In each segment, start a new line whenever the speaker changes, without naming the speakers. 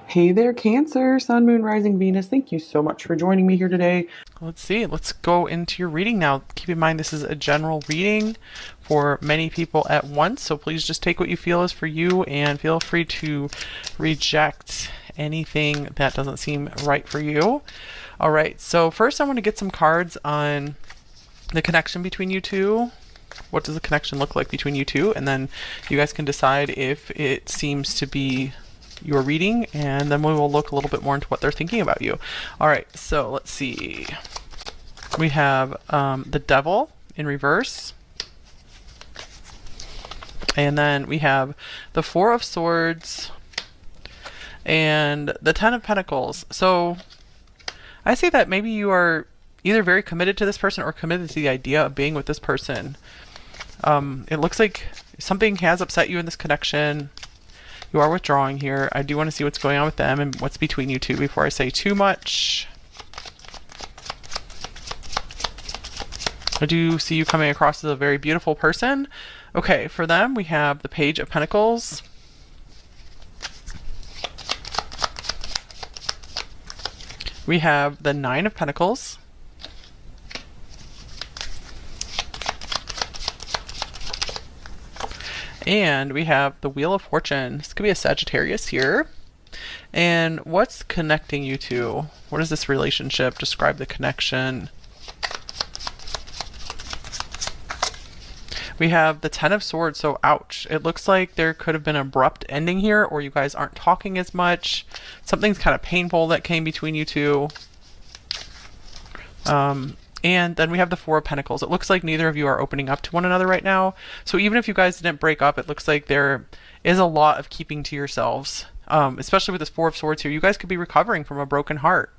Hey there, Cancer, Sun, Moon, Rising, Venus. Thank you so much for joining me here today.
Let's see. Let's go into your reading now. Keep in mind this is a general reading for many people at once, so please just take what you feel is for you and feel free to reject anything that doesn't seem right for you. All right, so first I want to get some cards on the connection between you two. What does the connection look like between you two? And then you guys can decide if it seems to be your reading, and then we will look a little bit more into what they're thinking about you. All right, so let's see. We have the Devil in reverse, and then we have the Four of Swords and the Ten of Pentacles. So I see that maybe you are either very committed to this person or committed to the idea of being with this person. It looks like something has upset you in this connection. You are withdrawing here. I do want to see what's going on with them and what's between you two before I say too much. I do see you coming across as a very beautiful person. Okay, for them, we have the Page of Pentacles. We have the Nine of Pentacles. And we have the Wheel of Fortune. This could be a Sagittarius here. And what's connecting you two? What is this relationship? Describe the connection. We have the Ten of Swords, so ouch. It looks like there could have been an abrupt ending here, or you guys aren't talking as much. Something's kind of painful that came between you two. And then we have the Four of Pentacles. It looks like neither of you are opening up to one another right now. So even if you guys didn't break up, it looks like there is a lot of keeping to yourselves. Especially with this Four of Swords here, you guys could be recovering from a broken heart.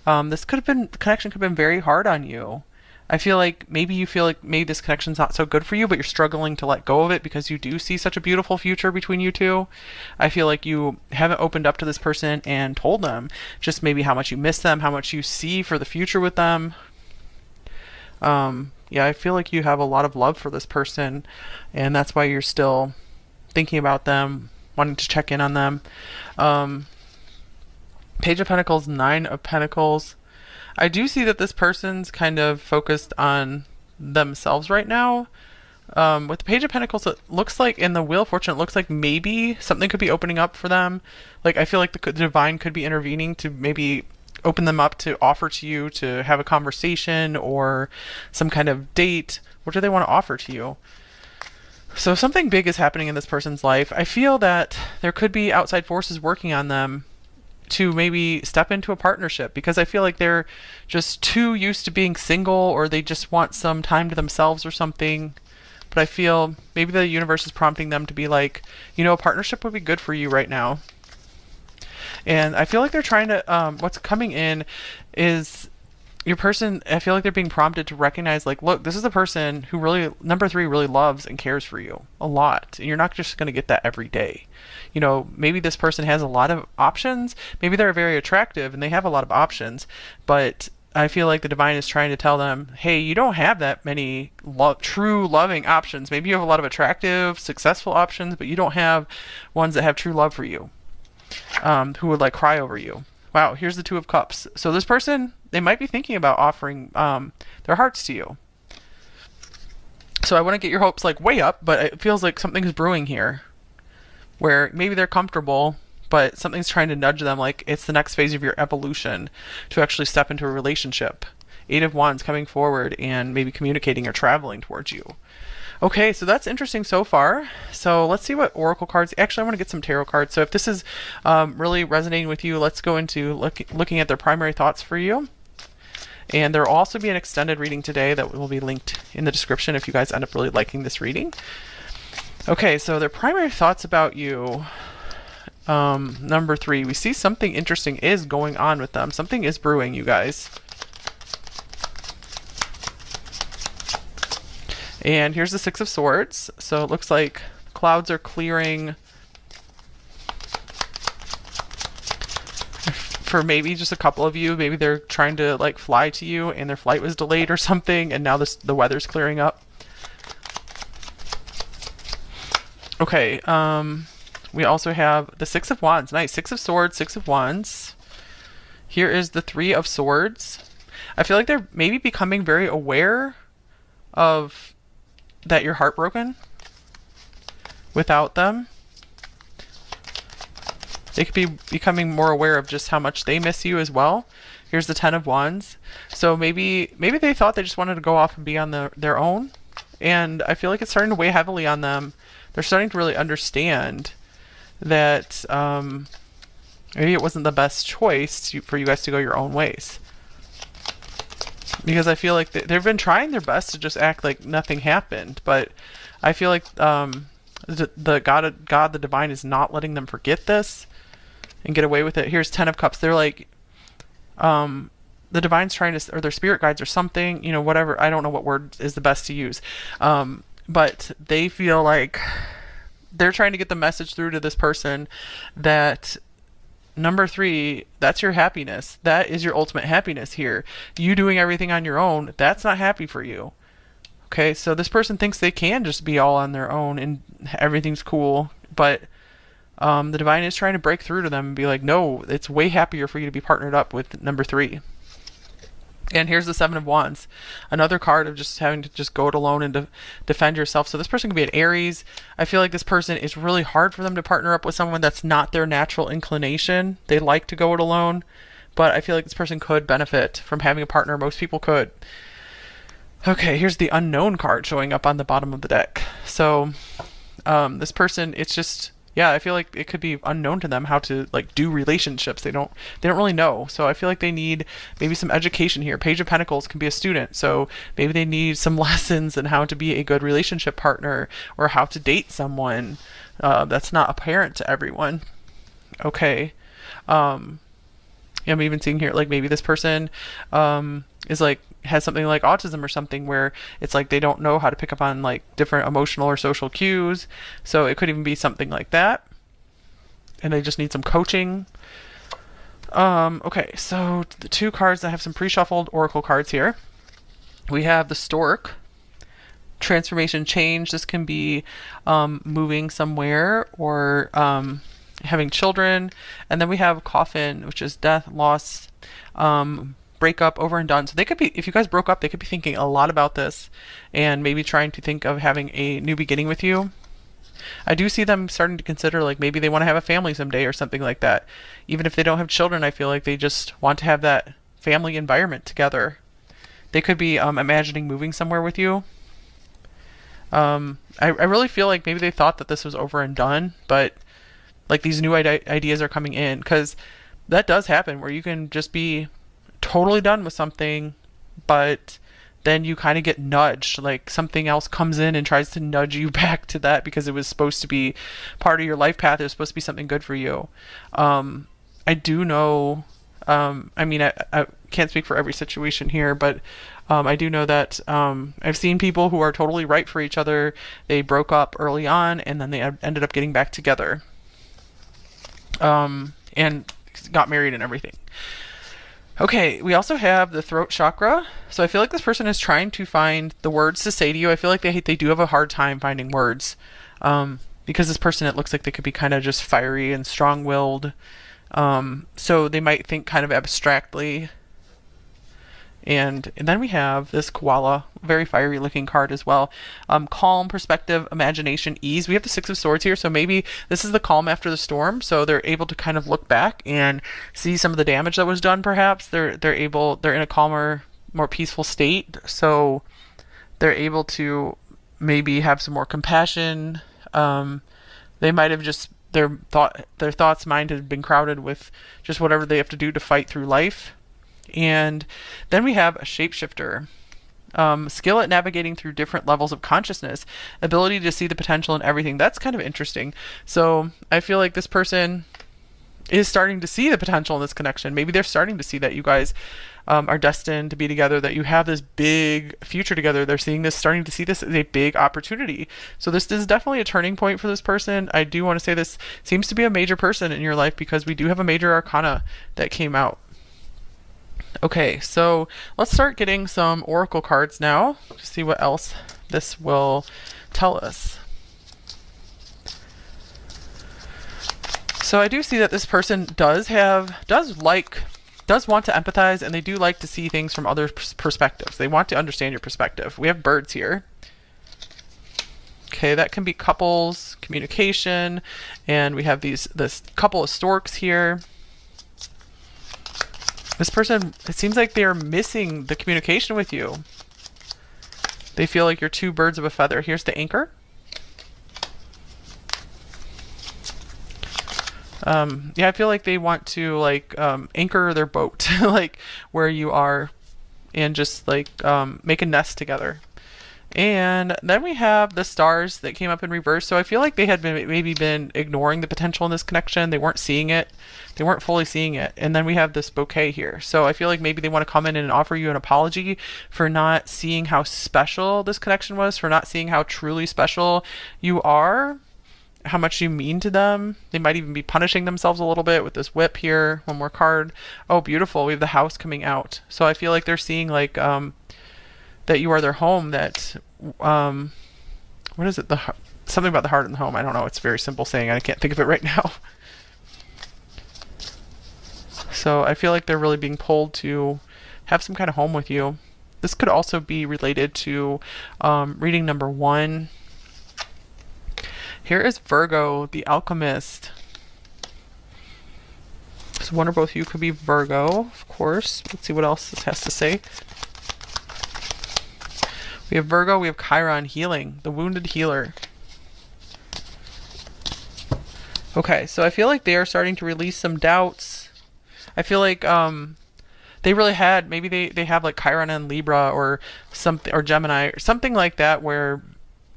This could have been, the connection could have been very hard on you. I feel like maybe you feel like maybe this connection's not so good for you, but you're struggling to let go of it because you do see such a beautiful future between you two. I feel like you haven't opened up to this person and told them just maybe how much you miss them, how much you see for the future with them. Yeah, I feel like you have a lot of love for this person, and that's why you're still thinking about them, wanting to check in on them. Page of Pentacles, Nine of Pentacles. I do see that this person's kind of focused on themselves right now. With the Page of Pentacles, it looks like in the Wheel of Fortune, it looks like maybe something could be opening up for them. Like, I feel like the divine could be intervening to maybe open them up to offer to you to have a conversation or some kind of date. What do they want to offer to you? So something big is happening in this person's life. I feel that there could be outside forces working on them to maybe step into a partnership because I feel like they're just too used to being single, or they just want some time to themselves or something. But I feel maybe the universe is prompting them to be like, you know, a partnership would be good for you right now. And I feel like they're trying to, what's coming in is your person, I feel like they're being prompted to recognize, like, look, this is a person who really, number three, really loves and cares for you a lot. And you're not just going to get that every day. You know, maybe this person has a lot of options. Maybe they're very attractive and they have a lot of options. But I feel like the divine is trying to tell them, hey, you don't have that many true loving options. Maybe you have a lot of attractive, successful options, but you don't have ones that have true love for you. Who would like cry over you. Wow, here's the Two of Cups. So this person, they might be thinking about offering their hearts to you. So I want to get your hopes like way up, but it feels like something's brewing here where maybe they're comfortable, but something's trying to nudge them like it's the next phase of your evolution to actually step into a relationship. Eight of Wands coming forward and maybe communicating or traveling towards you. Okay, so that's interesting so far. So let's see what oracle cards. Actually, I want to get some tarot cards. So if this is really resonating with you, let's go into looking at their primary thoughts for you. And there will also be an extended reading today that will be linked in the description if you guys end up really liking this reading. Okay, so their primary thoughts about you. Number three, we see something interesting is going on with them. Something is brewing, you guys. And here's the Six of Swords. So it looks like clouds are clearing for maybe just a couple of you. Maybe they're trying to like fly to you and their flight was delayed or something, and now the weather's clearing up. Okay, We also have the Six of Wands. Nice. Six of Swords, Six of Wands. Here is the Three of Swords. I feel like they're maybe becoming very aware of that you're heartbroken without them. They could be becoming more aware of just how much they miss you as well. Here's the Ten of Wands. So maybe they thought they just wanted to go off and be on their own. And I feel like it's starting to weigh heavily on them. They're starting to really understand that maybe it wasn't the best choice for you guys to go your own ways. Because I feel like they've been trying their best to just act like nothing happened. But I feel like the God, the divine, is not letting them forget this and get away with it. Here's Ten of Cups. They're like, the divine's trying to, or their spirit guides or something, you know, whatever. I don't know what word is the best to use. But they feel like they're trying to get the message through to this person that number 3, that's your happiness. That is your ultimate happiness here. You doing everything on your own, that's not happy for you. Okay, so this person thinks they can just be all on their own and everything's cool, but the divine is trying to break through to them and be like, no, it's way happier for you to be partnered up with number 3. And here's the Seven of Wands, another card of just having to just go it alone and defend yourself. So this person could be an Aries. I feel like this person, is really hard for them to partner up with someone that's not their natural inclination. They like to go it alone, but I feel like this person could benefit from having a partner. Most people could. Okay, here's the Unknown card showing up on the bottom of the deck. So this person, it's just, yeah, I feel like it could be unknown to them how to like do relationships. They don't really know. So I feel like they need maybe some education here. Page of Pentacles can be a student. So maybe they need some lessons in how to be a good relationship partner or how to date someone that's not apparent to everyone. Okay. I'm even seeing here, like maybe this person is like, has something like autism or something where it's like they don't know how to pick up on like different emotional or social cues. So it could even be something like that. And they just need some coaching. Okay, so the 2 cards, I have some pre-shuffled oracle cards here. We have the Stork, transformation, change. This can be moving somewhere or having children. And then we have Coffin, which is death, loss, breakup, over and done. So they could be, if you guys broke up, they could be thinking a lot about this and maybe trying to think of having a new beginning with you. I do see them starting to consider like maybe they want to have a family someday or something like that. Even if they don't have children, I feel like they just want to have that family environment together. They could be imagining moving somewhere with you. I really feel like maybe they thought that this was over and done, but like these new ideas are coming in, because that does happen where you can just be totally done with something, but then you kind of get nudged, like something else comes in and tries to nudge you back to that because it was supposed to be part of your life path. It was supposed to be something good for you. I do know, I mean, I can't speak for every situation here, but I do know that I've seen people who are totally right for each other. They broke up early on and then they ended up getting back together and got married and everything. Okay, we also have the throat chakra. So I feel like this person is trying to find the words to say to you. I feel like they do have a hard time finding words because this person, it looks like they could be kind of just fiery and strong-willed. So they might think kind of abstractly. And then we have this koala, very fiery looking card as well. Calm, perspective, imagination, ease. We have the Six of Swords here, so maybe this is the calm after the storm. So they're able to kind of look back and see some of the damage that was done. Perhaps they're in a calmer, more peaceful state. So they're able to maybe have some more compassion. They might have just their thoughts mind has been crowded with just whatever they have to do to fight through life. And then we have a shapeshifter. Skill at navigating through different levels of consciousness, ability to see the potential in everything. That's kind of interesting. So I feel like this person is starting to see the potential in this connection. Maybe they're starting to see that you guys are destined to be together, that you have this big future together. They're seeing this, starting to see this as a big opportunity. So this is definitely a turning point for this person. I do want to say this seems to be a major person in your life because we do have a major arcana that came out. Okay, so let's start getting some oracle cards now to see what else this will tell us. So I do see that this person does want to empathize, and they do like to see things from other perspectives. They want to understand your perspective. We have birds here. Okay, that can be couples, communication, and we have this couple of storks here. This person, it seems like they're missing the communication with you. They feel like you're two birds of a feather. Here's the anchor. Yeah, I feel like they want to like anchor their boat, like where you are, and just like make a nest together. And then we have the stars that came up in reverse. So I feel like they had maybe been ignoring the potential in this connection. They weren't seeing it. They weren't fully seeing it. And then we have this bouquet here. So I feel like maybe they want to come in and offer you an apology for not seeing how special this connection was, for not seeing how truly special you are, how much you mean to them. They might even be punishing themselves a little bit with this whip here. One more card. Oh, beautiful. We have the house coming out. So I feel like they're seeing like that you are their home, that what is it, something about the heart and the home. I don't know, it's a very simple saying, I can't think of it right now. So I feel like they're really being pulled to have some kind of home with you. This could also be related to reading number 1. Here is Virgo, the alchemist. So one or both of you could be Virgo, of course. Let's see what else this has to say. We have Virgo, we have Chiron, healing, the wounded healer. Okay, so I feel like they are starting to release some doubts. I feel like they really had, maybe they have like Chiron and Libra or something, or Gemini or something like that, where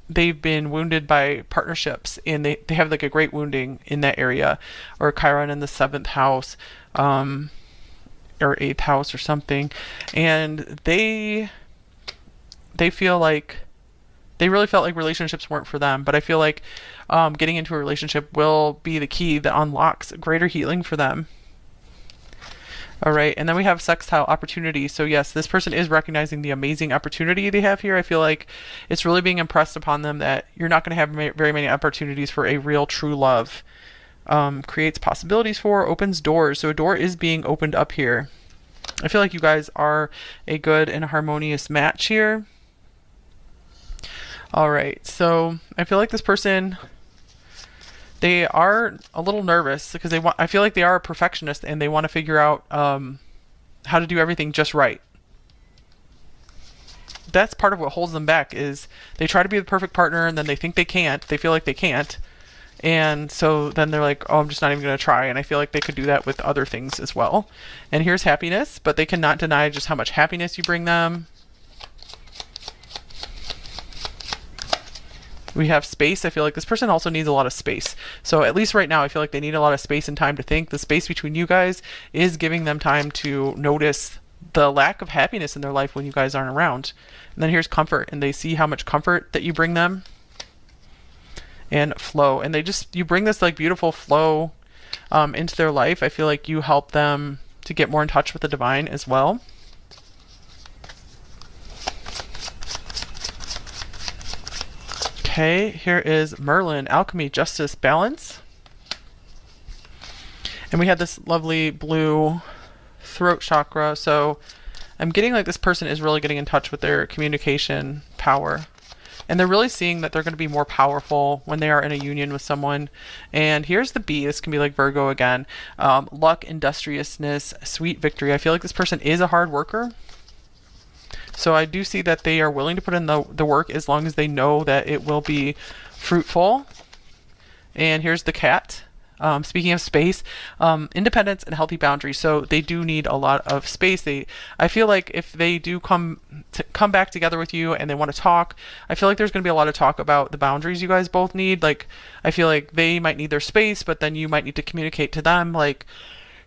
they've been wounded by partnerships and they have like a great wounding in that area, or Chiron in the 7th house or 8th house or something, and they feel like they really felt like relationships weren't for them. But I feel like getting into a relationship will be the key that unlocks greater healing for them. All right, and then we have sextile opportunity. So yes, this person is recognizing the amazing opportunity they have here. I feel like it's really being impressed upon them that you're not going to have very many opportunities for a real true love. Creates possibilities for, opens doors. So a door is being opened up here. I feel like you guys are a good and harmonious match here. All right, so I feel like this person, they are a little nervous because I feel like they are a perfectionist and they want to figure out how to do everything just right. That's part of what holds them back, is they try to be the perfect partner and then they think they can't. They feel like they can't. And so then they're like, oh, I'm just not even going to try. And I feel like they could do that with other things as well. And here's happiness, but they cannot deny just how much happiness you bring them. We have space. I feel like this person also needs a lot of space. So at least right now, I feel like they need a lot of space and time to think. The space between you guys is giving them time to notice the lack of happiness in their life when you guys aren't around. And then here's comfort, and they see how much comfort that you bring them. And flow, and you bring this like beautiful flow into their life. I feel like you help them to get more in touch with the divine as well. Okay, here is Merlin, alchemy, justice, balance. And we have this lovely blue throat chakra. So I'm getting like this person is really getting in touch with their communication power. And they're really seeing that they're going to be more powerful when they are in a union with someone. And here's the B. This can be like Virgo again. Luck, industriousness, sweet victory. I feel like this person is a hard worker. So I do see that they are willing to put in the work as long as they know that it will be fruitful. And here's the cat. Speaking of space, independence and healthy boundaries. So they do need a lot of space. I feel like if they do come back together with you and they want to talk, I feel like there's going to be a lot of talk about the boundaries you guys both need. Like, I feel like they might need their space, but then you might need to communicate to them like,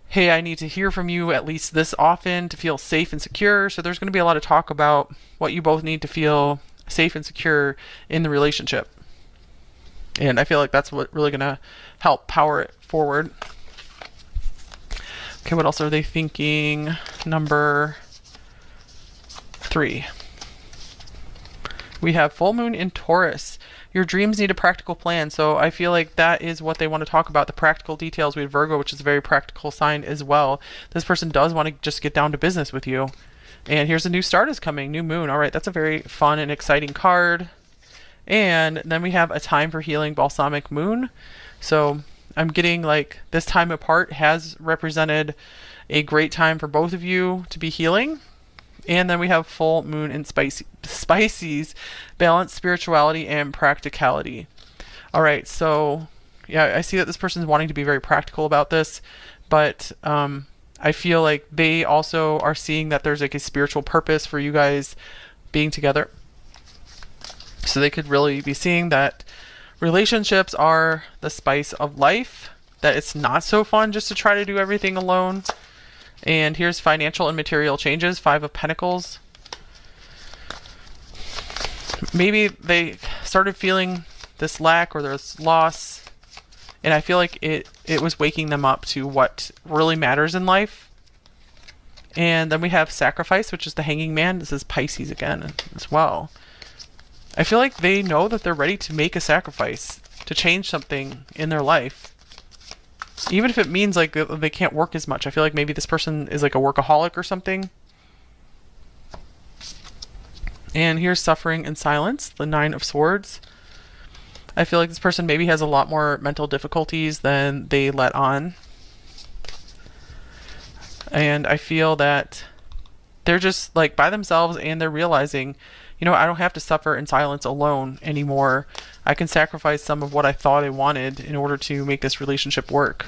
hey, I need to hear from you at least this often to feel safe and secure. So there's going to be a lot of talk about what you both need to feel safe and secure in the relationship. And I feel like that's what really going to help power it forward. Okay, what else are they thinking? Number 3. We have full moon in Taurus. Your dreams need a practical plan. So I feel like that is what they want to talk about, the practical details. We have Virgo, which is a very practical sign as well. This person does want to just get down to business with you. And here's a new start is coming, new moon. All right, that's a very fun and exciting card. And then we have a time for healing, balsamic moon. So I'm getting like this time apart has represented a great time for both of you to be healing. And then we have full moon in Pisces, balance, spirituality, and practicality. All right, so yeah, I see that this person is wanting to be very practical about this, but I feel like they also are seeing that there's like a spiritual purpose for you guys being together. So they could really be seeing that relationships are the spice of life, that it's not so fun just to try to do everything alone. And here's financial and material changes, 5 of Pentacles. Maybe they started feeling this lack or this loss, and I feel like it was waking them up to what really matters in life. And then we have sacrifice, which is the hanging man. This is Pisces again as well. I feel like they know that they're ready to make a sacrifice to change something in their life. Even if it means like they can't work as much. I feel like maybe this person is like a workaholic or something. And here's suffering and silence, the 9 of Swords. I feel like this person maybe has a lot more mental difficulties than they let on. And I feel that they're just like by themselves and they're realizing, you know, I don't have to suffer in silence alone anymore. I can sacrifice some of what I thought I wanted in order to make this relationship work.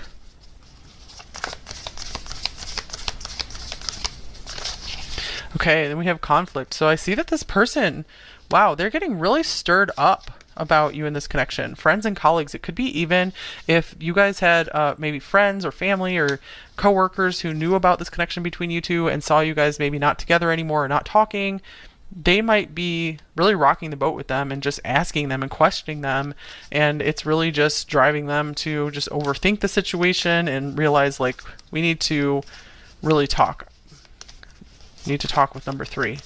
Okay, then we have conflict. So I see that this person, wow, they're getting really stirred up about you in this connection. Friends and colleagues. It could be even if you guys had maybe friends or family or coworkers who knew about this connection between you two and saw you guys maybe not together anymore or not talking. They might be really rocking the boat with them and just asking them and questioning them. And it's really just driving them to just overthink the situation and realize like we need to really talk. Need to talk with number 3.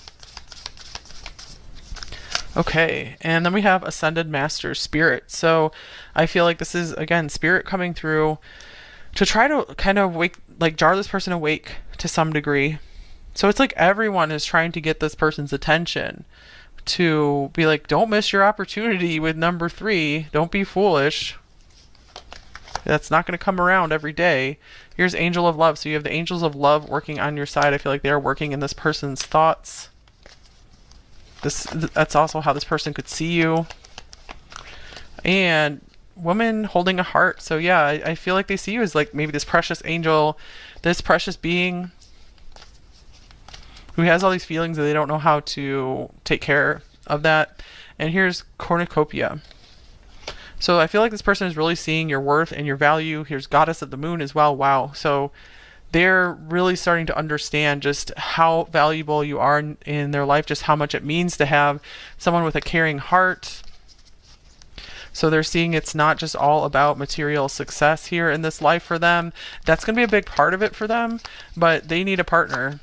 Okay, and then we have Ascended Master Spirit. So I feel like this is, again, Spirit coming through to try to kind of jar this person awake to some degree. So it's like everyone is trying to get this person's attention to be like, don't miss your opportunity with number 3. Don't be foolish. That's not going to come around every day. Here's Angel of Love. So you have the Angels of Love working on your side. I feel like they're working in this person's thoughts. That's also how this person could see you. And woman holding a heart. So yeah, I feel like they see you as like maybe this precious angel, this precious being who has all these feelings that they don't know how to take care of that. And here's cornucopia. So I feel like this person is really seeing your worth and your value. Here's Goddess of the Moon as well. Wow. So they're really starting to understand just how valuable you are in their life, just how much it means to have someone with a caring heart. So they're seeing it's not just all about material success here in this life for them. That's going to be a big part of it for them, but they need a partner.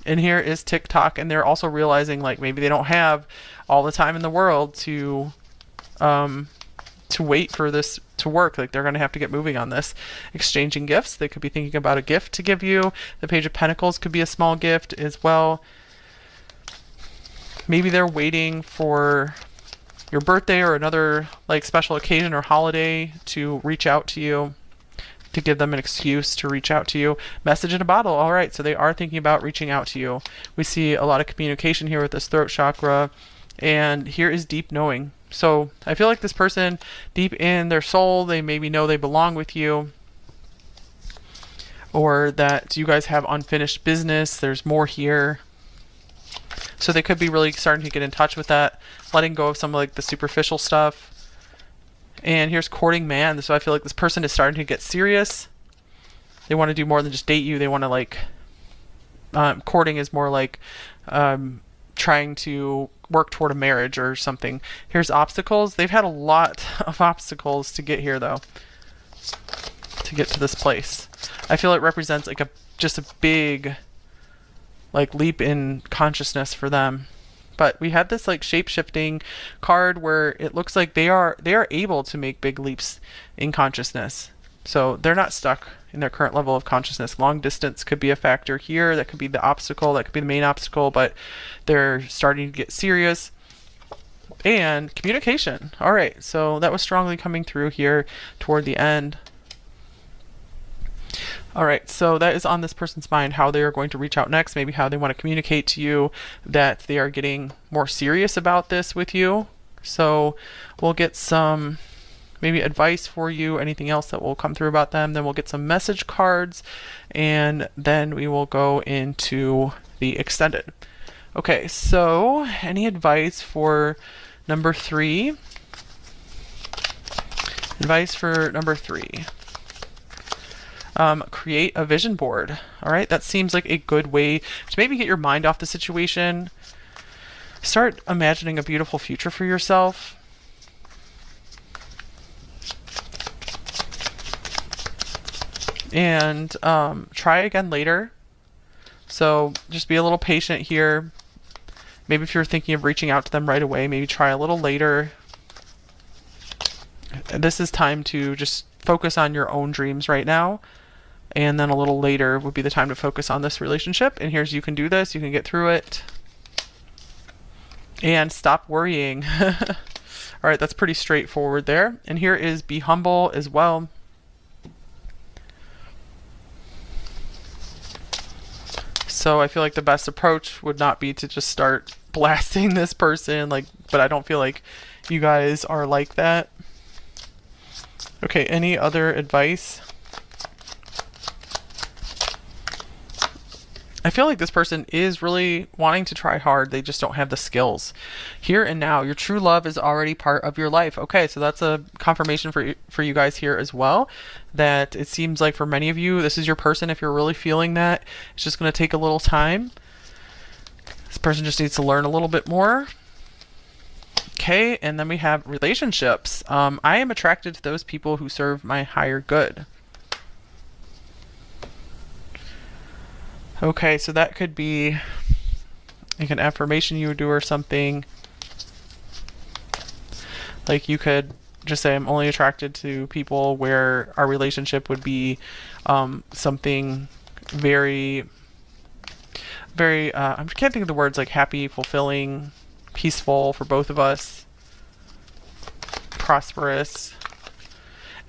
And here is TikTok, and they're also realizing like maybe they don't have all the time in the world to wait for this to work. Like they're going to have to get moving on this. Exchanging gifts. They could be thinking about a gift to give you. The Page of Pentacles could be a small gift as well. Maybe they're waiting for your birthday or another like special occasion or holiday to reach out to you, to give them an excuse to reach out to you. Message in a bottle. All right, so they are thinking about reaching out to you. We see a lot of communication here with this throat chakra, and here is deep knowing. So I feel like this person, deep in their soul, they maybe know they belong with you, or that you guys have unfinished business. There's more here. So they could be really starting to get in touch with that, letting go of some of like the superficial stuff. And here's courting man. So I feel like this person is starting to get serious. They want to do more than just date you. They want to like, courting is more like trying to work toward a marriage or something. Here's obstacles. They've had a lot of obstacles to get here though, to get to this place. I feel it represents like just a big like leap in consciousness for them. But we had this like shape-shifting card where it looks like they are able to make big leaps in consciousness. So they're not stuck in their current level of consciousness. Long distance could be a factor here. That could be the obstacle. That could be the main obstacle, but they're starting to get serious. And communication. All right, so that was strongly coming through here toward the end. All right, so that is on this person's mind, how they are going to reach out next, maybe how they want to communicate to you that they are getting more serious about this with you. So we'll get some maybe advice for you, anything else that will come through about them. Then we'll get some message cards, and then we will go into the extended. Okay, so any advice for number 3? Advice for number 3. Create a vision board. All right, that seems like a good way to maybe get your mind off the situation. Start imagining a beautiful future for yourself. And try again later. So just be a little patient here. Maybe if you're thinking of reaching out to them right away, maybe try a little later. This is time to just focus on your own dreams right now. And then a little later would be the time to focus on this relationship. And here's, you can do this, you can get through it. And stop worrying. All right, that's pretty straightforward there. And here is be humble as well. So I feel like the best approach would not be to just start blasting this person, like, but I don't feel like you guys are like that. Okay, any other advice? I feel like this person is really wanting to try hard. They just don't have the skills. Here and now, your true love is already part of your life. Okay, so that's a confirmation for you guys here as well, that it seems like for many of you, this is your person. If you're really feeling that, it's just going to take a little time. This person just needs to learn a little bit more. Okay, and then we have relationships. I am attracted to those people who serve my higher good. Okay, so that could be like an affirmation you would do or something. Like you could just say, I'm only attracted to people where our relationship would be something very, very, I can't think of the words, like happy, fulfilling, peaceful for both of us, prosperous.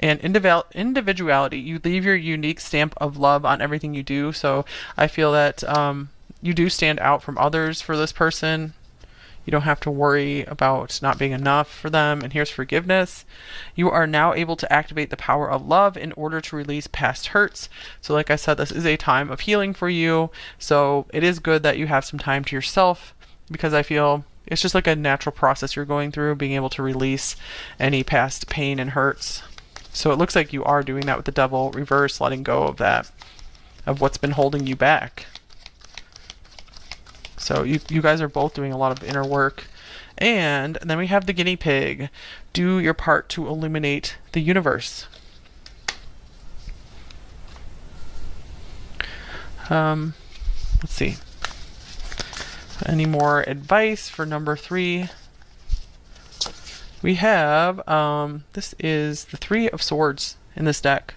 And individuality, you leave your unique stamp of love on everything you do. So I feel that you do stand out from others for this person. You don't have to worry about not being enough for them. And here's forgiveness. You are now able to activate the power of love in order to release past hurts. So like I said, this is a time of healing for you. So it is good that you have some time to yourself, because I feel it's just like a natural process you're going through, being able to release any past pain and hurts. So it looks like you are doing that with the Devil reverse, letting go of that, of what's been holding you back. So you guys are both doing a lot of inner work. And then we have the Guinea Pig. Do your part to illuminate the universe. Let's see. Any more advice for number 3? We have, this is the 3 of Swords in this deck.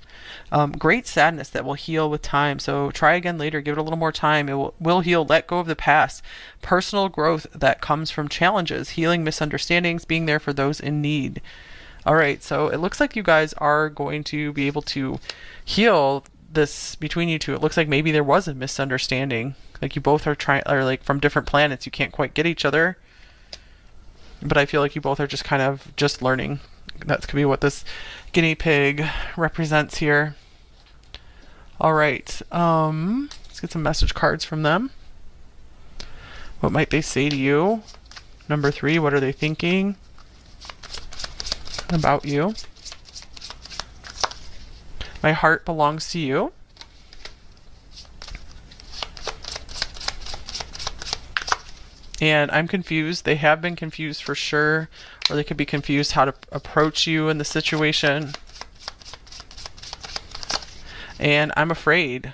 Great sadness that will heal with time. So try again later. Give it a little more time. It will heal. Let go of the past. Personal growth that comes from challenges, healing misunderstandings, being there for those in need. All right, so it looks like you guys are going to be able to heal this between you two. It looks like maybe there was a misunderstanding. Like you both are like from different planets. You can't quite get each other. But I feel like you both are just kind of just learning. That could be what this guinea pig represents here. All right. Let's get some message cards from them. What might they say to you? Number 3, what are they thinking about you? My heart belongs to you. And I'm confused. They have been confused for sure, or they could be confused how to approach you in the situation. And I'm afraid.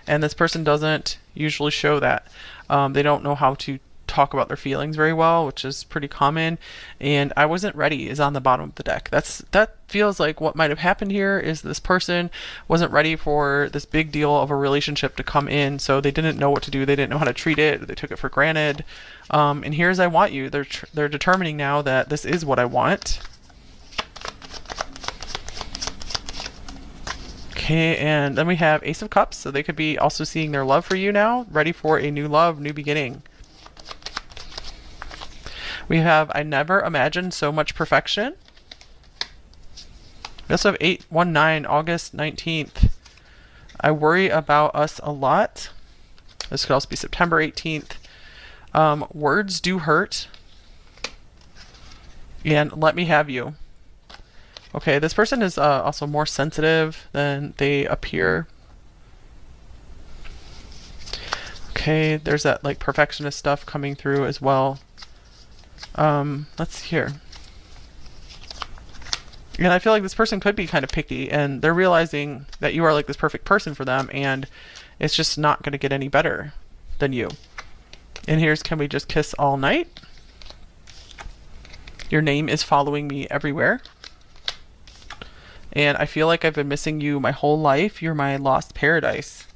And this person doesn't usually show that. They don't know how to talk about their feelings very well, which is pretty common. And I wasn't ready is on the bottom of the deck. That feels like what might have happened here is this person wasn't ready for this big deal of a relationship to come in, so they didn't know what to do. They didn't know how to treat it. They took it for granted. And here's I want you. They're determining now that this is what I want. Okay, and then we have Ace of Cups, so they could be also seeing their love for you now, ready for a new love, new beginning. We have I never imagined so much perfection. We also have 819, August 19th. I worry about us a lot. This could also be September 18th. Words do hurt. And let me have you. Okay, this person is also more sensitive than they appear. Okay, there's that like perfectionist stuff coming through as well. Let's see here. And I feel like this person could be kind of picky, and they're realizing that you are like this perfect person for them, and it's just not going to get any better than you. And here's Can We Just Kiss All Night? Your name is following me everywhere. And I feel like I've been missing you my whole life. You're my lost paradise.